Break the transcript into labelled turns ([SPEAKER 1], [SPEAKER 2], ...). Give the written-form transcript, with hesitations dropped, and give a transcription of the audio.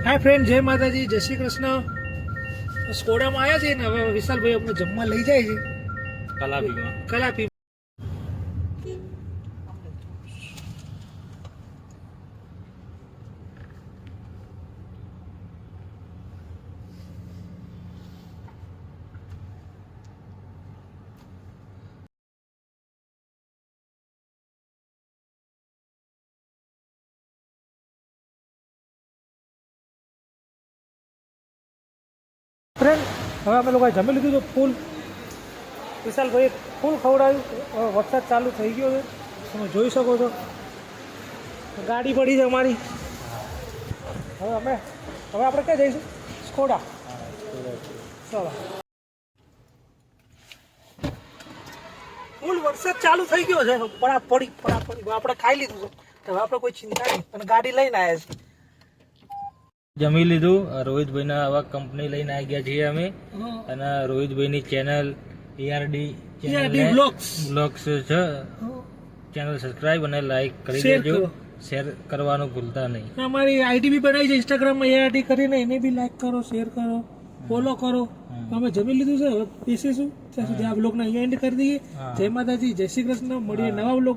[SPEAKER 1] હાય friend, જય માતાજી, જય શ્રી કૃષ્ણ. સ્કોડામાં આવ્યા છીએ ને હવે વિશાલભાઈ અમને જમવા લઈ જાય છે કલાપી. ફ્રેન્ડ, હવે અમે લોકોએ જમી લીધું તો ફૂલ વિશાલભાઈ ફૂલ ખવડાવ્યું. હવે વરસાદ ચાલુ થઈ ગયો છે, તમે જોઈ શકો છો. ગાડી પડી છે અમારી. હવે આપણે ક્યાં જઈશું? સ્કોડા. ચાલો. ફૂલ વરસાદ ચાલુ થઈ ગયો છે. પડી આપણે ખાઈ લીધું છે, હવે આપણે કોઈ ચિંતા નહીં. અને ગાડી લઈને આવ્યા છીએ.
[SPEAKER 2] જમી લીધું. રોહિતભાઈ ના આવા કંપની લઈને આવી ગયા છીએ અમે. અને રોહિતભાઈ ની ચેનલ ERD
[SPEAKER 1] બ્લોગ્સ
[SPEAKER 2] છે. ચેનલ સબસ્ક્રાઇબ અને લાઈક કરી દેજો. શેર કરવાનું ભૂલતા નહીં.
[SPEAKER 1] અમારી આઈડી બી બનાવી છે ઇન્સ્ટાગ્રામમાં, ERD કરીને એને બી લાઈક કરો, શેર કરો, ફોલો કરો. અમે જમી લીધું છે, હવે બેસીશું. ત્યાં સુધી આ બ્લોગને અહીંયા એન્ડ કરી દઈએ. જય માતાજી, જય શ્રી કૃષ્ણ. મળીએ નવા બ્લોગ.